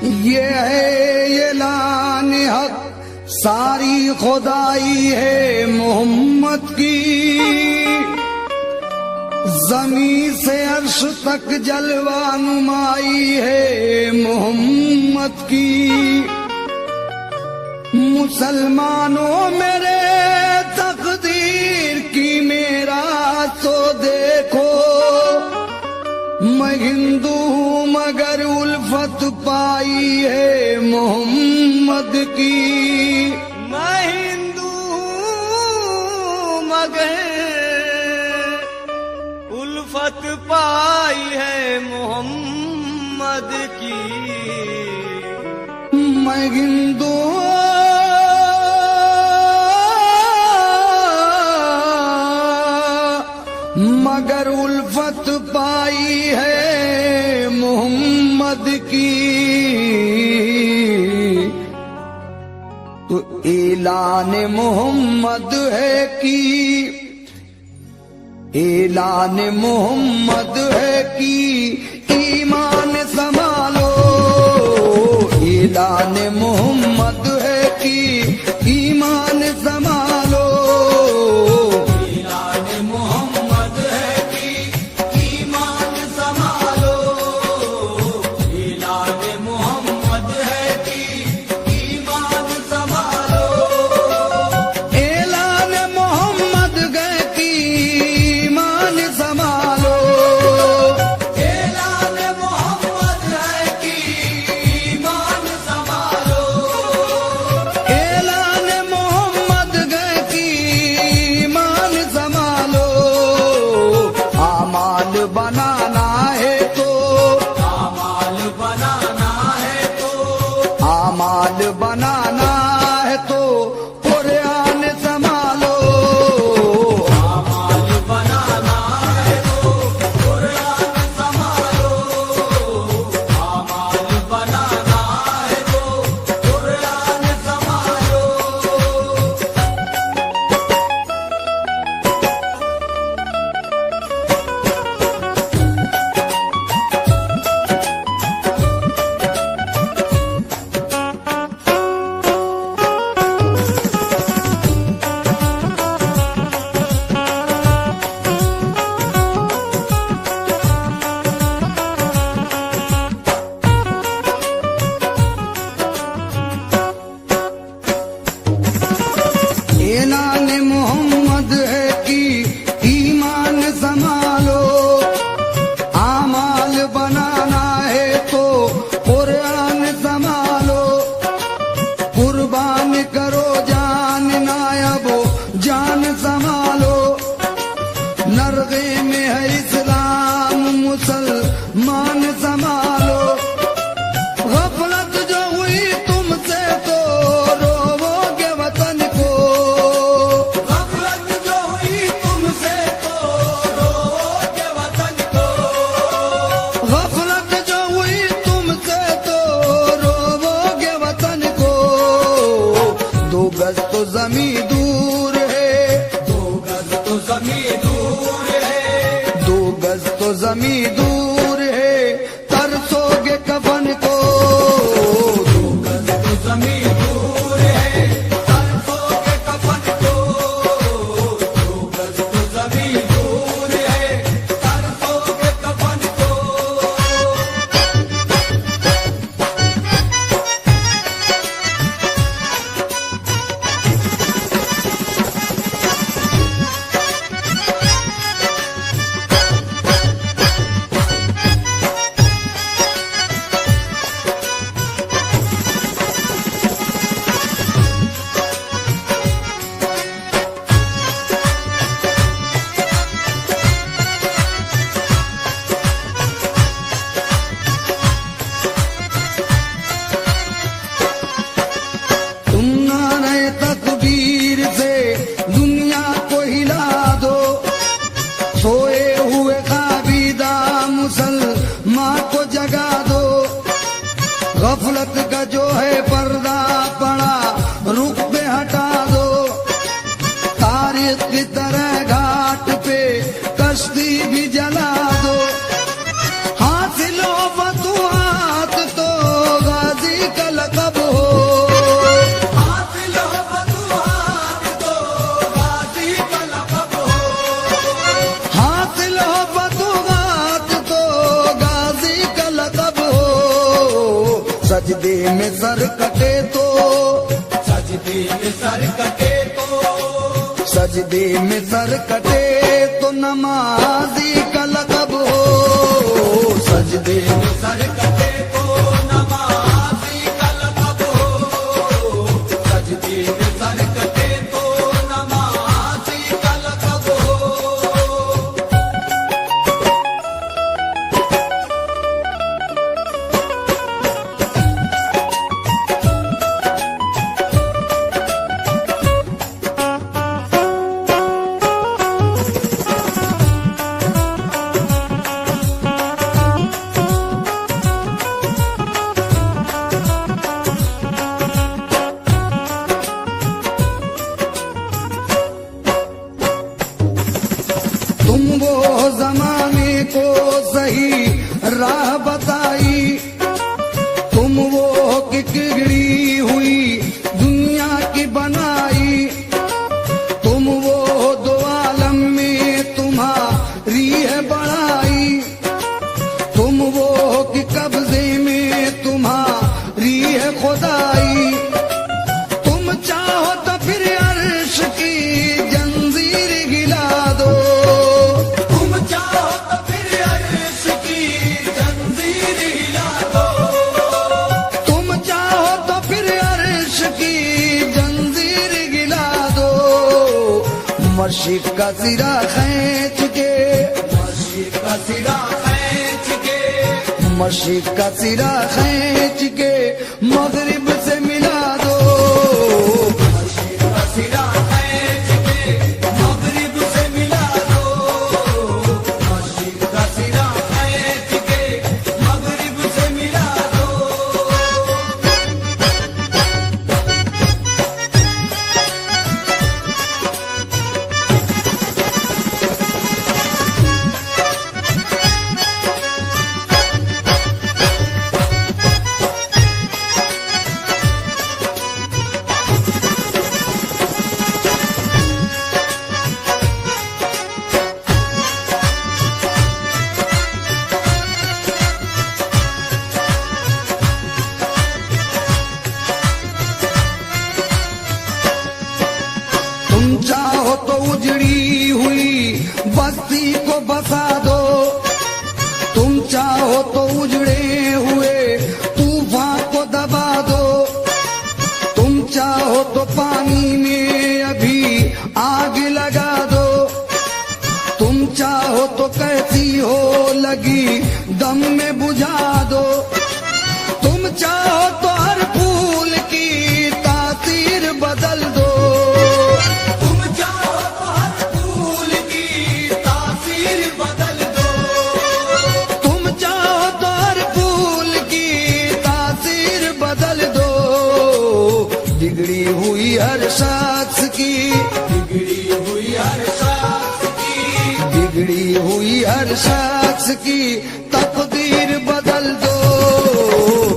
ये है ऐलान हक, सारी खुदाई है मोहम्मद की। जमीन से अर्श तक जलवा नुमाई है मोहम्मद की। मुसलमानों मेरे तकदीर की मेरा तो देखो, मैं हिंदू हूँ मगर उल्फत पाई है मोहम्मद की। मैं हिंदू हूँ मगर उल्फत पाई है मोहम्मद की। मैं हिंदू मगर उल्फत पाई है मोहम्मद की। तो ऐलान मोहम्मद है कि ऐलान मोहम्मद है कि ईमान संभालो। ऐलान मोहम्मद है कि ईमान संभालो। ऐलान मोहम्मद है कि ईमान संभालो। ऐलान मोहम्मद है कि ईमान संभालो। ऐलान मोहम्मद है कि ईमान संभालो। ऐलान मोहम्मद है कि ईमान संभालो। ऐलान मोहम्मद है कि ईमान संभालो। आमाल बनाना है तो आमाल बनाना है तो आमाल बनाना है तो कुरान संभालो। आमाल बनाना है तो कुरान संभालो। आमाल बनाना है तो कुरान संभालो। ऐलान मोहम्मद है कि ईमान संभालो। आमाल बनाना है तो कुरान संभालो। कुर्बान करो जान नायबो जान संभालो। नरगे में है इस्लाम मुसलमान संभालो। गफलत जो हुई तुमसे तो रोवोगे वतन को। गफलत जो हुई तुमसे तो रोओगे वतन को। गफलत जो हुई तुमसे तो रोवोगे वतन को। दो गज तो जमी दूर है। दो गज तो जमीन दूर है। दो गज तो जमी दूर है, तरसोगे कफन को। दो गज तो जमीन दूर है। तरसोगे कफन को। दो गज तो जमीन दूर है। तरसोगे कफन को। तुम नारे तकबीर से दुनिया को हिला दो। सोए हुए काबीदा मुसलमान को जगा दो। गफलत का जो है पर्दा पड़ा रुख पे हटा दो। तारीख की तरह घाट पे कश्ती भी जला दो। हासिलो फतुहात तो गाजी सजदे में सर कटे तो, सजदे में सर कटे तो, सजदे में सर कटे तो नमाजी का लक़ब हो। सजदे में सर कटे तो नमाज़ी का लक़ब हो। सजदे में सर कटे तो नमाज़ी का लक़ब हो। तुम वो जमाने को सही राह बताई, तुम वो किकड़ी हुई दुनिया की बनाई, तुम वो दो आलम में तुम्हारी है बड़ाई, तुम वो कि कब्जे में तुम्हारी है खुदाई। तुम चाहो तो फिर अर्श की जंजीर गिला दो, तुम चाहो तो फिर अर्श की जंजीर हिला दो। तुम चाहो तो फिर अर्श की जंजीर गिला दो। मशीक का सिरा खींच के, मशीक का सिरा खींच के, मशीक का सिरा खींच के मगरिब से मिला दो। मशीक का सिरा खींच के मगरिब से मिला दो। मशीक का सिरा खींच के मगरिब से मिला दो। तुम चाहो तो उजड़ी हुई बस्ती को बसा दो, तुम चाहो तो उजड़े हुए तूफान को दबा दो, तुम चाहो तो पानी में अभी आग लगा दो, तुम चाहो तो कैसी हो लगी दम में बुझा दो, तुम चाहो तो हर फूल की तासीर बदल दो। तुम चाहो तो हर फूल की तासीर बदल दो। तुम चाहो तो हर फूल की तासीर बदल दो। बिगड़ी हुई हर शख्स की, बिगड़ी हुई हर शख्स की, बिगड़ी हुई हर शख्स की तकदीर बदल दो।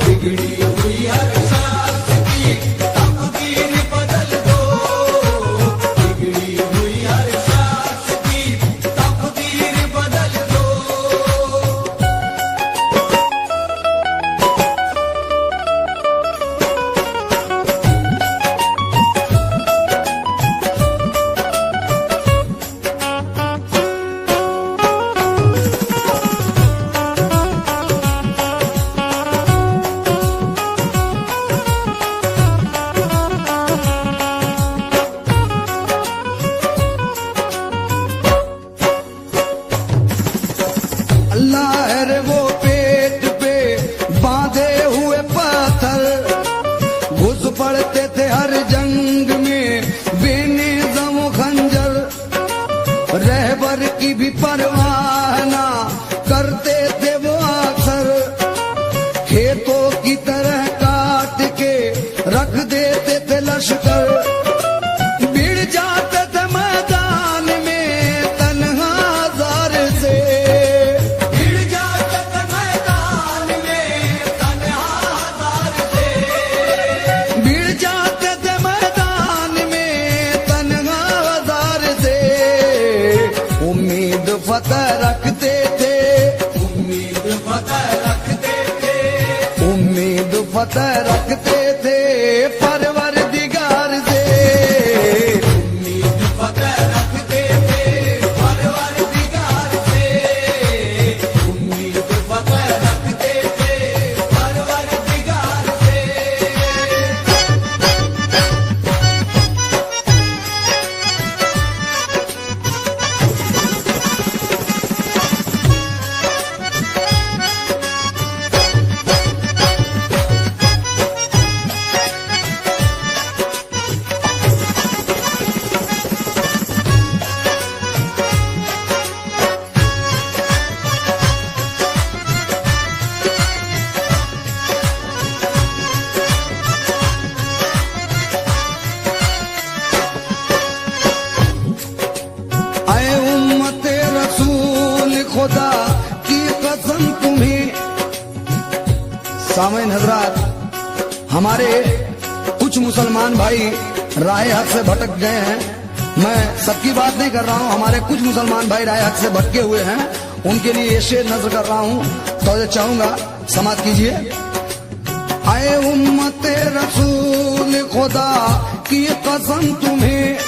बिगड़ी हुई हर शख्स की तकदीर बदल दो। बिगड़ी हुई हर शख्स की तकदीर बदल दो। अल्लाह है रे वो पेट पे बांधे हुए पत्थर, घुस पड़ते थे हर जंग में बेनिज़म खंजर, रहबर की भी परवाह ना करते थे वो अक्सर, खेतों की तरह काट के रख देते थे लश्कर, भिड़ जाते थे मैदान में तन्हा जार से, भिड़ जाते थे मैदान में तन्हा जार से। भिड़ जाते थे मैदान में तन्हा जार से। उम्मीद फतह रखते थे, उम्मीद फतह रखते थे। उम्मीद फतेह रखते थे परवरदिगार से। उम्मीद फतेह रखते थे परवरदिगार से, उम्मीद फतेह रखते थे परवरदिगार से। ऐ उम्मते रसूल खुदा की कसम तुम्हें। सामईन हजरात, हमारे कुछ मुसलमान भाई राह हक से भटक गए हैं। मैं सबकी बात नहीं कर रहा हूं, हमारे कुछ मुसलमान भाई राह हक से भटके हुए हैं, उनके लिए ये शेर नजर कर रहा हूं, तो चाहूंगा समाप्त कीजिए। ऐ उम्मते रसूल खुदा की कसम तुम्हें,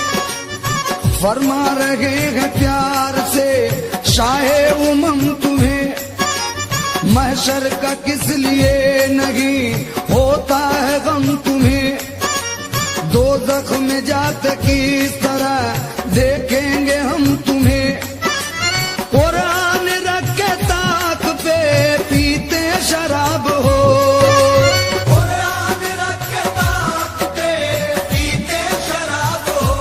फरमा रहे हैं प्यार से शाहे उमम तुम्हें। महशर का किस लिए नहीं होता है गम तुम्हें, दोज़ख में जाते किस तरह देखेंगे हम तुम्हें। कुरान रख के ताक पे पीते शराब हो, कुरान रख के ताक पे पीते शराब हो,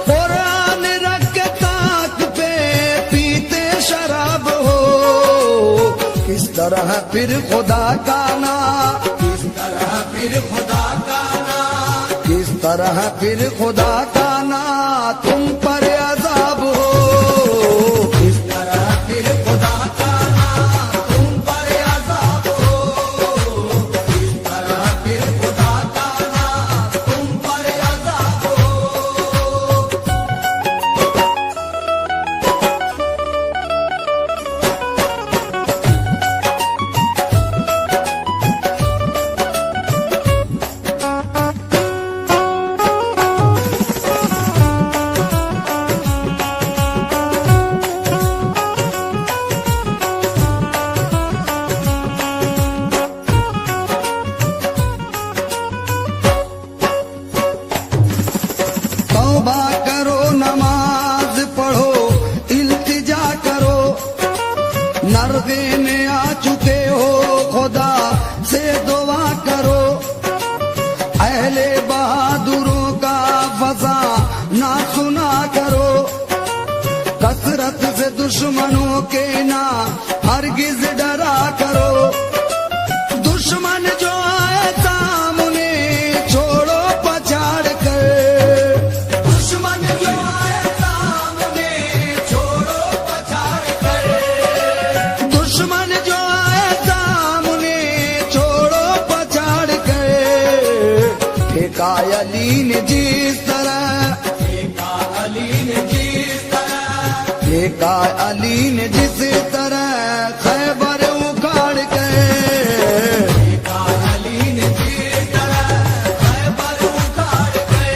कुरान रख के ताक पे पीते शराब हो। किस तरह फिर खुदा का ना, किस तरह फिर खुदा का ना, किस तरह फिर खुदा का ना तुम पर अज़ाब हो। किस तरह फिर खुदा का ना तुम पर अज़ाब हो, किस तरह फिर खुदा का ना तुम पर अज़ाब हो। तौबा करो, नमाज पढ़ो, इल्तिजा करो, नरगे में आ चुके हो खुदा से दुआ करो। अहले बहादुरों का फजा ना सुना करो, कसरत से दुश्मनों के ना हरगिज डरा करो। दुश्मन जो आए सामने छोड़ो पछाड़ कर, दुश्मन जो आए सामने छोड़ो पछाड़ कर, दुश्मन जो आए सामने छोड़ो पछाड़ कर। ठेका अली ने जिस तरह, ठेका अली ने जिस तरह, ठेका अली ने जिस तरह खैबर उखाड़ के, ठेका अली ने जिस तरह खैबर उखाड़ के,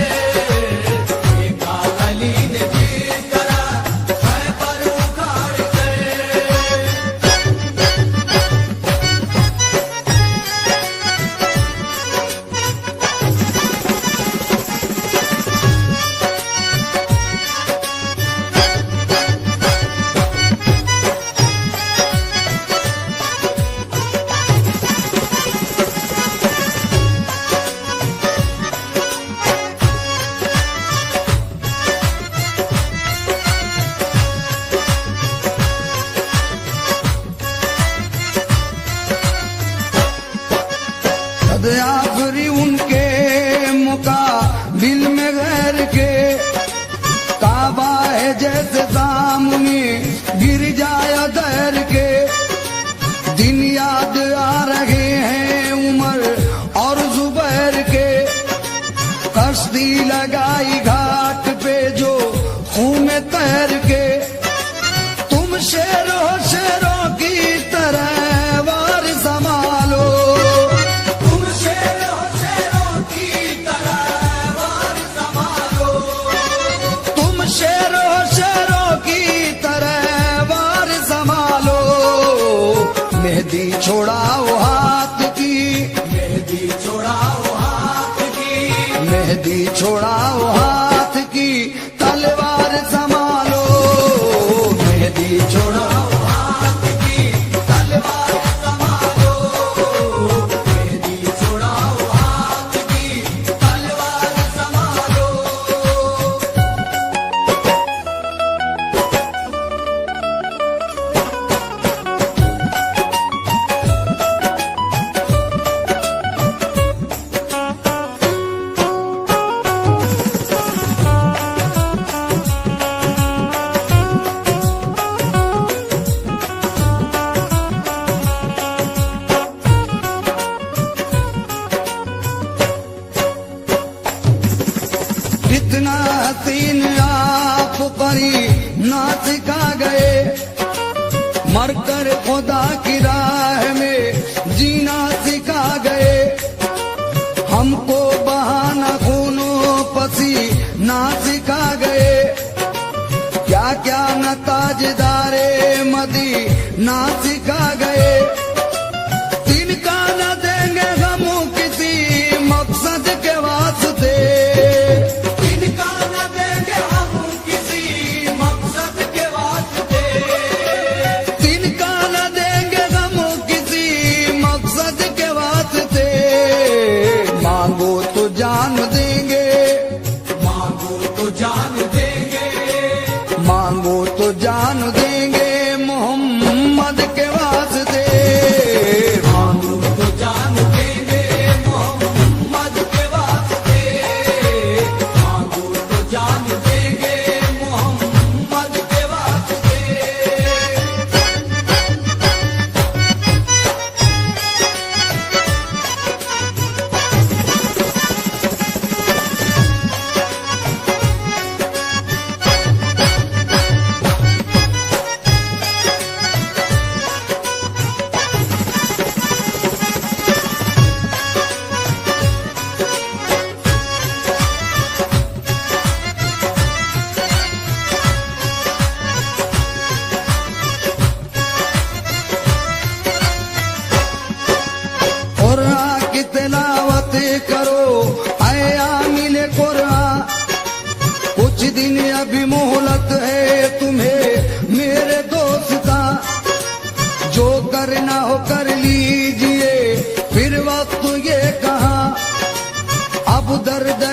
ठेका अली ने जिस तरह खैबर उखाड़ के। आखिरी उनके मुकाबिल में गैर के, काबा है जैसे सामने गिर जाए दैर के। दिन याद आ रहे हैं उमर और जुबैर के, कश्ती लगाई घाट पे जो खून में तैर के। तुम शेरों शेरों की तरह वार संभालो, छोड़ाओ हाथ की तलवार संभालो, मेहंदी छोड़ाओ हाथ की तलवार संभालो, मेहंदी छोड़ाओ हाथ की तलवार संभालो। कितना हसीन आप परी ना सिखा गए, मरकर खुदा की राह में जीना सिखा गए। हमको बहाना खूनो पसी ना सिखा गए, क्या क्या न ताजदारे मदी ना सिखा गए। तिनका न देंगे हम किसी मकसद के वास्ते, इनका न देंगे हम किसी मकसद के वास्ते, तिनका न देंगे हम किसी मकसद के वास्ते। मांगो तो जान देंगे, मांगो तो जान देंगे, मांगो तो जान देंगे मोहम्मद के वास्ते। मांगो तो जान देंगे मोहम्मद के वास्ते, मांगो तो जान देंगे मोहम्मद के वास्ते। कुरान की तिलावत करो ऐ आमिल कुरान, कुछ दिन अभी मोहलत है तुम्हें मेरे दोस्ता। जो करना हो कर लीजिए फिर वक्त ये कहा, अब दर्द